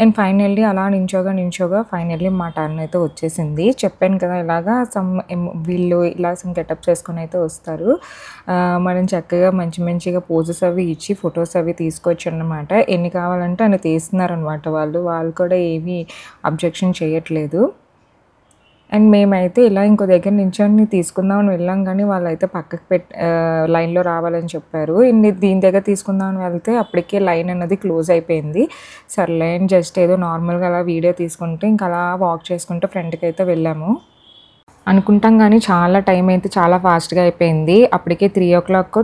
అండ్ ఫైనల్లీ అలా నించోగా ఫైనల్లీ మా టర్న్ అయితే వచ్చేసింది. చెప్పాను కదా ఇలాగా వీళ్ళు ఇలా గెటప్స్ వేసుకొని అయితే వస్తారు. మనం చక్కగా మంచిగా పోజెస్ అవి ఇచ్చి ఫొటోస్ అవి తీసుకోవచ్చు అన్నమాట. ఎన్ని కావాలంటే అన్ని తీస్తున్నారనమాట వాళ్ళు కూడా ఏమీ అబ్జెక్షన్ చేయట్లేదు. అండ్ మేమైతే ఇలా ఇంకో దగ్గర నించొని తీసుకుందామని వెళ్ళాం కానీ వాళ్ళైతే పక్కకు లైన్‌లో రావాలని చెప్పారు. దీని దగ్గర తీసుకుందామని వెళ్తే అప్పటికే లైన్ అన్నది క్లోజ్ అయిపోయింది. సర్లే అని జస్ట్ ఏదో నార్మల్‌గా అలా వీడియో తీసుకుంటూ ఇంకా అలా వాక్ చేసుకుంటూ ఫ్రంట్‌కైతే వెళ్ళాము. అనుకుంటాం గానీ చాలా టైం అయితే చాలా ఫాస్ట్‌గా అయిపోయింది. అప్పటికే 3:00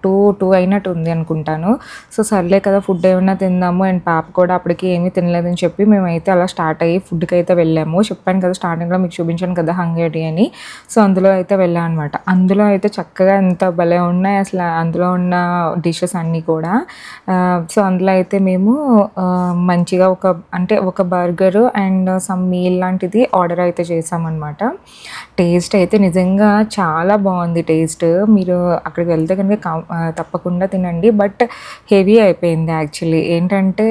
2 అయినట్టు ఉంది అనుకుంటాను. సో, సర్లే కదా ఫుడ్ ఏమన్నా తిందాము అండ్ పాప కూడా అప్పటికి ఏమీ తినలేదని చెప్పి మేమైతే అలా స్టార్ట్ అయ్యి ఫుడ్‌కైతే వెళ్ళాము. చెప్పాను కదా స్టార్టింగ్‌లో మీకు చూపించాను కదా హంగేరి అని. సో, అందులో అయితే వెళ్ళాం అనమాట. అందులో అయితే చక్కగా ఎంత భలే ఉన్నాయి అసల అందులో ఉన్న డిషెస్ అన్నీ కూడా. సో, అందులో అయితే మేము మంచిగా ఒక బర్గరు అండ్ సమ్ మీల్ లాంటిది ఆర్డర్ అయితే చేశామనమాట. టేస్ట్ అయితే నిజంగా చాలా బాగుంది టేస్ట్. మీరు అక్కడికి వెళ్తే కనుక తప్పకుండా తినండి. బట్ హెవీ అయిపోయింది యాక్చువల్లీ. ఏంటంటే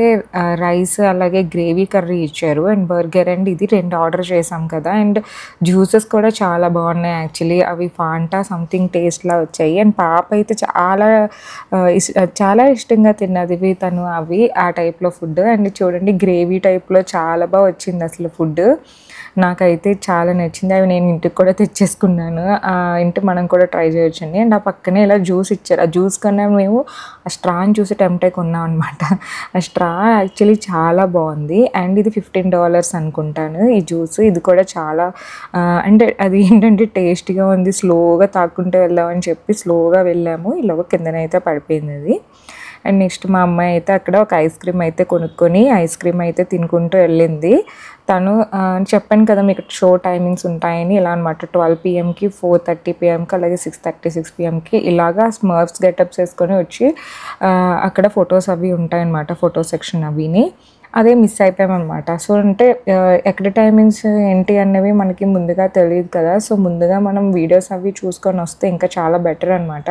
రైస్ అలాగే గ్రేవీ కర్రీ ఇచ్చారు అండ్ బర్గర్ అండ్ ఇది 2 ఆర్డర్ చేసాం కదా! అండ్ జ్యూసెస్ కూడా చాలా బాగున్నాయి యాక్చువల్లీ. అవి ఫాంటా సంథింగ్ టేస్ట్‌లా వచ్చాయి. అండ్ పాప అయితే చాలా ఇష్టంగా తిన్నది తను ఆ టైప్‌లో ఫుడ్. అండ్ చూడండి గ్రేవీ టైప్‌లో చాలా వచ్చింది అసలు ఫుడ్. నాకైతే చాలా నచ్చింది. అవి నేను ఇంటికి కూడా తెచ్చేసుకున్నాను. ఇంటి మనం కూడా ట్రై చేయొచ్చండి. అండ్ ఆ పక్కనే ఇలా జ్యూస్ ఇచ్చారు. ఆ జ్యూస్ కన్నా మేము ఆ స్ట్రాని చూసి టెంప్ట్ అయి కొన్నాం అనమాట. ఆ స్ట్రా యాక్చువల్లీ చాలా బాగుంది. అండ్ ఇది $15 అనుకుంటాను ఈ జ్యూస్. ఇది కూడా చాలా అంటే అది ఏంటంటే టేస్టీగా ఉంది. స్లోగా తాక్కుంటూ వెళ్దామని చెప్పి స్లోగా వెళ్ళాము. ఈలోగా కిందనైతే పడిపోయింది అది. అండ్ నెక్స్ట్ మా అమ్మాయి అయితే అక్కడ ఒక ఐస్ క్రీమ్ అయితే కొనుక్కొని ఐస్ క్రీమ్ అయితే తినుకుంటూ వెళ్ళింది. తను చెప్పాను కదా మీకు షో టైమింగ్స్ ఉంటాయని ఇలా అనమాట. 12 PM-కి 4:30 PM-కి అలాగే 6:36 PM-కి ఇలాగా స్మర్ఫ్స్ గెటప్స్ వేసుకొని వచ్చి అక్కడ ఫొటోస్ అవి ఉంటాయన్నమాట. ఫోటో సెక్షన్ అవిని అదే మిస్ అయిపోయామన్నమాట. సో అంటే ఎక్కడ టైమింగ్స్ ఏంటి అనేవి మనకి ముందుగా తెలియదు కదా! సో ముందుగా మనం వీడియోస్ అవి చూసుకొని వస్తే ఇంకా చాలా బెటర్ అనమాట.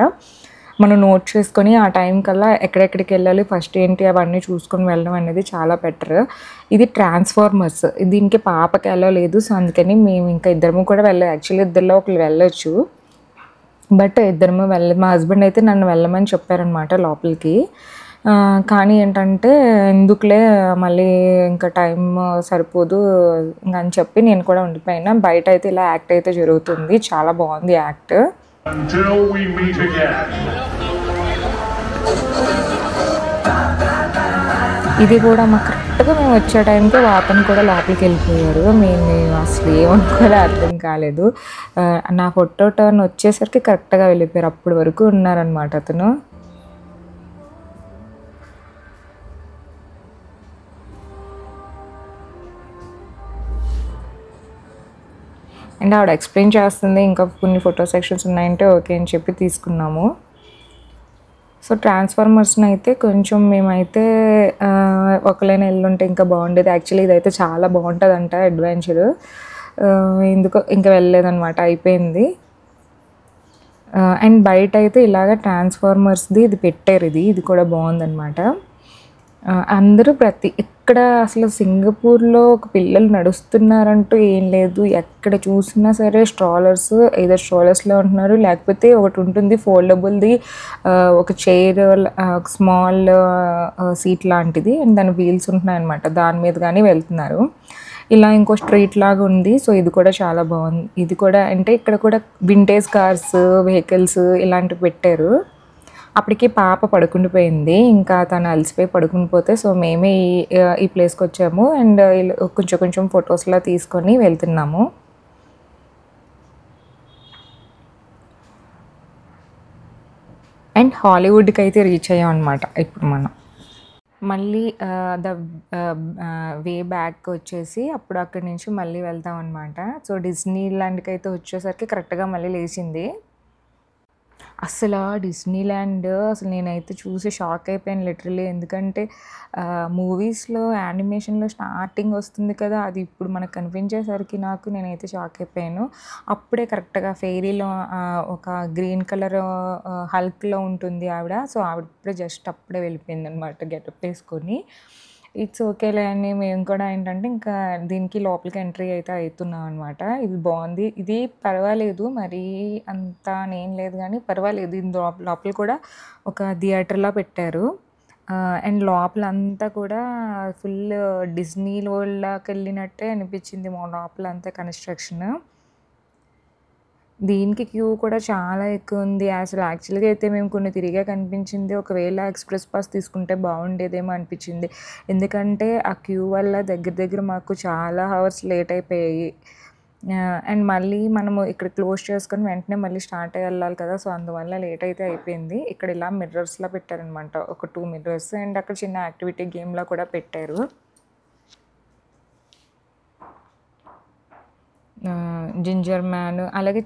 మనం నోట్ చేసుకొని ఆ టైం కల్లా ఎక్కడెక్కడికి వెళ్ళాలి ఫస్ట్ ఏంటి అవన్నీ చూసుకొని వెళ్ళడం అనేది చాలా బెటర్. ఇది ట్రాన్స్ఫార్మర్స్. దీనికి పాపకి అలో లేదు. సో అందుకని మేము ఇంకా ఇద్దరము కూడా వెళ్ళాలి. యాక్చువల్లీ ఇద్దరిలో ఒకరు వెళ్ళొచ్చు. బట్ ఇద్దరము మా హస్బెండ్ అయితే నన్ను వెళ్ళమని చెప్పారనమాట లోపలికి. కానీ ఏంటంటే ఎందుకులే మళ్ళీ ఇంకా టైం సరిపోదు అని చెప్పి నేను కూడా ఉండిపోయినా. బయట అయితే ఇలా యాక్ట్ అయితే జరుగుతుంది. చాలా బాగుంది act. Until we meet again. ఇది కూడా కరెక్ట్‌గా మేము వచ్చే టైంకి అతను కూడా లోపలికి వెళ్ళిపోయారు. మేము అసలు ఏమనుకోవాలో అర్థం కాలేదు. నా ఫోటో టర్న్ వచ్చేసరికి కరెక్ట్‌గా వెళ్ళిపోయారు. అప్పటి వరకు ఉన్నారనమాట అతను. అండ్ ఆవిడ ఎక్స్ప్లెయిన్ చేస్తుంది. ఇంకా కొన్ని ఫోటో సెక్షన్స్ ఉన్నాయంటే ఓకే అని చెప్పి తీసుకున్నాము. సో ట్రాన్స్ఫార్మర్స్ని అయితే కొంచెం మేమైతే ఒకలైనా వెళ్ళుంటే ఇంకా బాగుండేది. యాక్చువల్లీ ఇదైతే చాలా బాగుంటుందంట అడ్వెంచరు. ఎందుకో ఇంకా వెళ్ళలేదన్నమాట, అయిపోయింది. అండ్ బయట అయితే ఇలాగ ట్రాన్స్ఫార్మర్స్ది ఇది పెట్టారు. ఇది కూడా బాగుందన్నమాట. అందరూ ఎక్కడ అసలు సింగపూర్లో ఒక పిల్లలు నడుస్తున్నారంటూ ఏం లేదు. ఎక్కడ చూసినా సరే స్ట్రాలర్స్లో ఉంటున్నారు. లేకపోతే ఒకటి ఉంటుంది ఫోల్డబుల్ది, ఒక చైర్, ఒక స్మాల్ సీట్ లాంటిది అండ్ దాని వీల్స్ ఉంటున్నాయి అనమాట. దాని మీద కానీ వెళ్తున్నారు. ఇలా ఇంకో స్ట్రీట్ లాగా ఉంది. సో ఇది కూడా చాలా బాగుంది. ఇది కూడా అంటే ఇక్కడ కూడా వింటేజ్ కార్స్, వెహికల్స్ ఇలాంటివి పెట్టారు. అప్పటికి పాప పడుకుండిపోయింది. ఇంకా తను అలసిపోయి పడుకుని పోతే సో మేమే ఈ ప్లేస్కి వచ్చాము. అండ్ కొంచెం ఫొటోస్లా తీసుకొని వెళ్తున్నాము. అండ్ హాలీవుడ్కి అయితే రీచ్ అయ్యాం అనమాట. ఇప్పుడు మనం మళ్ళీ వే బ్యాక్ వచ్చేసి అప్పుడు అక్కడి నుంచి మళ్ళీ వెళ్తాం అనమాట. సో డిస్నీ ల్యాండ్కి అయితే వచ్చేసరికి కరెక్ట్గా మళ్ళీ లేచింది. అసలు డిస్నీల్యాండ్ అసలు నేనైతే చూసి షాక్ అయిపోయాను లిటరల్లీ. ఎందుకంటే మూవీస్లో యానిమేషన్లో స్టార్టింగ్ వస్తుంది కదా, అది ఇప్పుడు మనకు కనిపించేసరికి నేనైతే షాక్ అయిపోయాను. అప్పుడే కరెక్ట్గా ఫెయిరీలో ఒక గ్రీన్ కలర్ హల్క్లో ఉంటుంది ఆవిడ. సో ఆవిడ ఇప్పుడే జస్ట్ అప్పుడే వెళ్ళిపోయింది అనమాట గెటప్ వేసుకొని. ఇట్స్ ఓకేలే అని మేము కూడా ఏంటంటే ఇంకా దీనికి లోపలికి ఎంట్రీ అయితే అవుతున్నాం అనమాట. ఇది బాగుంది. ఇది పర్వాలేదు, మరీ అంత ఏం లేదు కానీ పర్వాలేదు. ఇది లోపల కూడా ఒక థియేటర్లా పెట్టారు. అండ్ లోపలంతా కూడా ఫుల్ డిస్నీ వరల్డ్‌లాకెళ్ళినట్టే అనిపించింది లోపలంతా కన్‌స్ట్రక్షన్. దీనికి క్యూ కూడా చాలా ఎక్కువుంది. అసలు యాక్చువల్‌గా అయితే మేము కొన్ని తిరిగాక అనిపించింది ఒకవేళ ఎక్స్‌ప్రెస్ పాస్ తీసుకుంటే బావుండేదేమో అనిపించింది. ఎందుకంటే ఆ క్యూ వల్ల దగ్గర దగ్గర మాకు చాలా హవర్స్ లేట్ అయిపోయాయి. అండ్ మళ్ళీ మనము ఇక్కడ క్లోజ్ చేసుకొని వెంటనే మళ్ళీ స్టార్ట్ అయ్యి ఎళ్ళాలి కదా! సో, అందువల్ల లేట్ అయితే అయిపోయింది. ఇక్కడ ఇలా మిర్రర్స్‌లా పెట్టారనమాట. ఒక 2 మిర్రర్స్ అండ్ అక్కడ చిన్న యాక్టివిటీ గేమ్‌లా కూడా పెట్టారు. జింజర్ మ్యాన్ అలాగే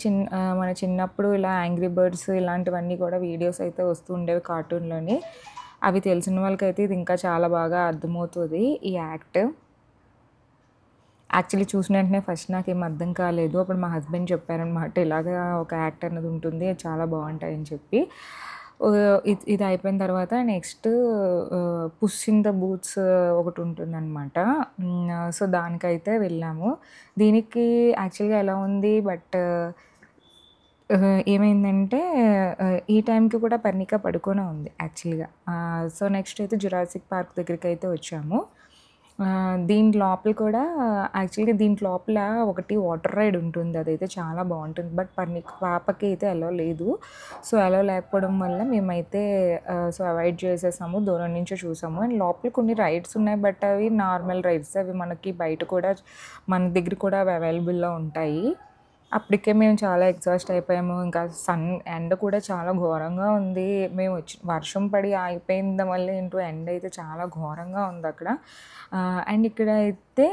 మన చిన్నప్పుడు ఇలా యాంగ్రీ బర్డ్స్ ఇలాంటివన్నీ కూడా వీడియోస్ అయితే వస్తూ ఉండేవి కార్టూన్‌లోని. అవి తెలిసిన వాళ్ళకైతే ఇది ఇంకా చాలా బాగా అర్థమవుతది ఈ యాక్ట్. యాక్చువల్లీ చూసిన వెంటనే ఫస్ట్ నాకేం అర్థం కాలేదు. అప్పుడు మా హస్బెండ్ చెప్పారనమాట. ఇలాగా ఒక యాక్ట్ అనేది ఉంటుంది. చాలా బావుంటాయని చెప్పి. ఇది అయిపోయిన తర్వాత next 'puss in the boots' ఒకటుంటుందనమాట. సో, దానికైతే వెళ్ళాము. దీనికి యాక్చువల్‌గా ఎలా ఉంది ఏమైందంటే ఈ టైంకి కూడా పర్ణిక పడుకొనే ఉంది యాక్చువల్‌గా. సో, నెక్స్ట్ అయితే 'జురాసిక్ పార్క్' దగ్గరికైతే వచ్చాము. దీని లోపల కూడా యాక్చువల్‌గా దీంట్లో లోపల ఒకటి వాటర్ రైడ్ ఉంటుంది. అదైతే చాలా బావుంటుంది. బట్ పాపకి అయితే అలో లేదు. సో, అలో లేకపోవడం వల్ల మేమైతే అవాయిడ్ చేసేసాము. దూరం నుంచే చూసాము. అండ్ లోపల కొన్ని రైడ్స్ ఉన్నాయి. బట్ అవి నార్మల్ రైడ్స్. అవి మనకి బయట కూడా మన దగ్గర కూడా అవి అవైలబుల్‌లో ఉంటాయి. అప్పటికే మేము చాలా ఎగ్జాస్ట్ అయిపోయాము. ఇంకా ఎండ కూడా చాలా ఘోరంగా ఉంది. వర్షం పడి ఆగిపోయింది మళ్ళీ ఏంటో ఎండ అయితే చాలా ఘోరంగా ఉందక్కడ. అండ్ ఇక్కడైతే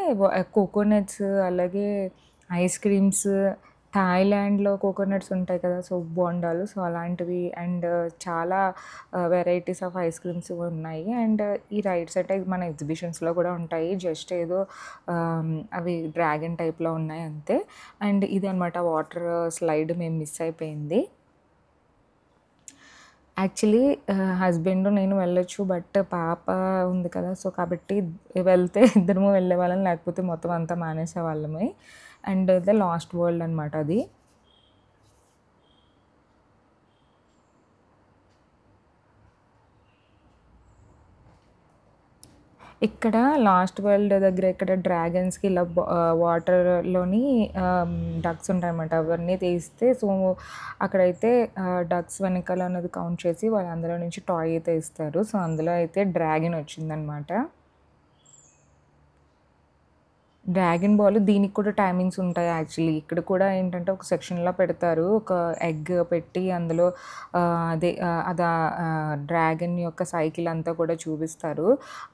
కోకోనట్స్ అలాగే ఐస్ క్రీమ్స్ థాయిలాండ్‌లో కోకోనట్స్ ఉంటాయి కదా! సో, బోండాలు. సో, అలాంటివి అండ్ చాలా వెరైటీస్ ఆఫ్ ఐస్ క్రీమ్స్ ఉన్నాయి. అండ్ ఈ రైడ్స్ అంటే మన ఎగ్జిబిషన్స్‌లో కూడా ఉంటాయి. జస్ట్ ఏదో అవి డ్రాగన్ టైప్‌లో ఉన్నాయి అంతే. అండ్ ఇదనమాట వాటర్ స్లైడ్ మేము మిస్ అయిపోయింది. యాక్చువల్లీ హస్బెండ్ నేను వెళ్ళొచ్చు. బట్ పాప ఉంది కదా! సో, కాబట్టి వెళ్తే ఇద్దరము వెళ్ళేవాళ్ళం. లేకపోతే మొత్తం అంతా మానేసేవాళ్ళమే. అండ్ ద లాస్ట్ వరల్డ్ అనమాట అది. ఇక్కడ లాస్ట్ వరల్డ్ దగ్గర ఇక్కడ డ్రాగన్స్‌కి ఇలా వాటర్‌లోని డక్స్ ఉంటాయన్నమాట. అవన్నీ తీస్తే సో, అక్కడైతే డక్స్ వెనకాల అన్నది కౌంట్ చేసి వాళ్ళు అందులో నుంచి టాయ్ అయితే ఇస్తారు. సో, అందులో అయితే డ్రాగన్ వచ్చిందనమాట. డ్రాగన్ బాల్ దీనికి కూడా టైమింగ్స్ ఉంటాయి యాక్చువల్లీ. ఇక్కడ కూడా ఏంటంటే ఒక సెక్షన్‌లా పెడతారు. ఒక ఎగ్ పెట్టి అందులో డ్రాగన్ యొక్క సైకిల్ అంతా కూడా చూపిస్తారు.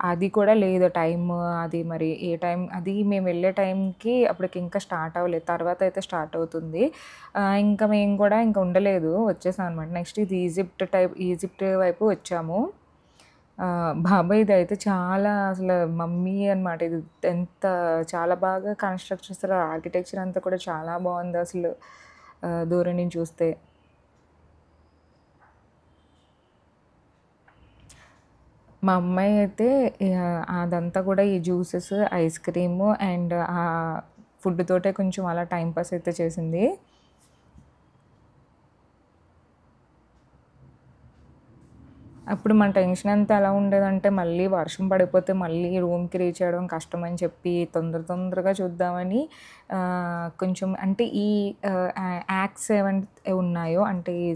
అది కూడా లేదు టైము. అది మరి ఏ టైం అది మేము వెళ్ళే టైంకి అప్పటికి ఇంకా స్టార్ట్ అవ్వలేదు. తర్వాత అయితే స్టార్ట్ అవుతుంది. ఇంకా మేము కూడా ఇంక ఉండలేదు. వచ్చేసాం అనమాట. నెక్స్ట్ ఇది ఈజిప్ట్ వైపు వచ్చాము. బాబోయ్! ఇదైతే చాలా అసలు మమ్మీ అనమాట. ఇది ఎంత చాలా బాగా కన్‌స్ట్రక్ట్ చేస్తారు. ఆర్కిటెక్చర్ అంతా కూడా చాలా బావుందసలు దూరం నుంచి చూస్తే. మా అమ్మాయి అయితే అదంతా కూడా ఈ juices, ice cream and food తోటే కొంచెం అలా టైమ్ పాస్ అయితే చేసింది. అప్పుడు మన టెన్షన్ అంతా ఎలా ఉండేదంటే మళ్ళీ వర్షం పడిపోతే మళ్ళీ రూమ్‌కి రీచ్ అవ్వడం కష్టం అని చెప్పి తొందరగా చూద్దామని కొంచెం అంటే ఈ యాక్ట్స్ ఏవైతే ఉన్నాయో అంటే ఈ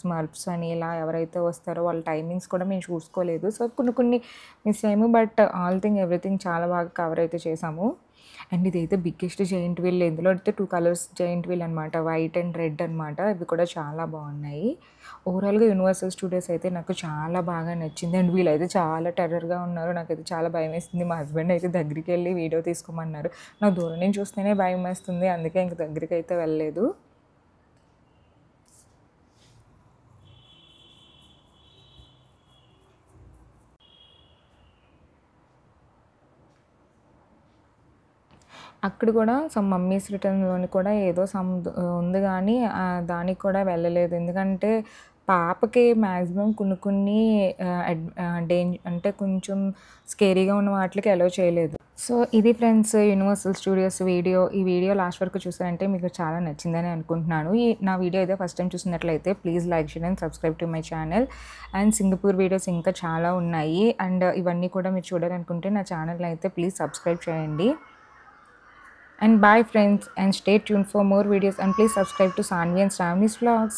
స్మర్ఫ్స్ అని ఇలా ఎవరైతే వస్తారో వాళ్ళ టైమింగ్స్ కూడా మేము చూసుకోలేదు. సో, కొన్ని మిస్ అయ్యాము. బట్ ఎవ్రీథింగ్ చాలా బాగా కవర్ అయితే చేసాము. అండ్ ఇదైతే బిగ్గెస్ట్ జెయింట్ వీల్. ఇందులో అయితే 2 కలర్స్ జెయింట్ వీల్ అనమాట. వైట్ అండ్ రెడ్ అనమాట. ఇవి కూడా చాలా బాగున్నాయి. ఓవరాల్‌గా యూనివర్సల్ స్టూడియోస్ అయితే నాకు చాలా బాగా నచ్చింది. అండ్ వీళ్ళైతే చాలా టెర్రర్‌గా ఉన్నారు. నాకైతే చాలా భయమేసింది. మా హస్బెండ్ అయితే దగ్గరికెళ్ళి వీడియో తీసుకోమన్నారు. నాకు దూరం నుంచి చూస్తేనే భయమేస్తుంది. అందుకే ఇంక దగ్గరికైతే వెళ్ళలేదు. అక్కడ కూడా మమ్మీస్ రిటర్న్‌లోని కూడా ఏదో ఉంది గానీ దానికి కూడా వెళ్ళలేదు. ఎందుకంటే పాపకి మాక్సిమం కొన్ని అంటే కొంచెం స్కేరీగా ఉన్న వాటిలకి అలో చేయలేదు. సో ఇది ఫ్రెండ్స్ యూనివర్సల్ స్టూడియోస్ వీడియో. ఈ వీడియో లాస్ట్ వరకు చూసారంటే మీకు చాలా నచ్చిందని అనుకుంటున్నాను. నా వీడియో అయితే ఫస్ట్ టైం చూసినట్లయితే please like, share and subscribe to my channel. And Singapore videos ఇంకా చాలా ఉన్నాయి. అండ్ ఇవన్నీ కూడా మీరు చూడాలనుకుంటే నా ఛానల్ని అయితే ప్లీజ్ సబ్స్క్రైబ్ చేయండి. And bye friends, and stay tuned for more videos, and please subscribe to Sanvi and Shravani's vlogs.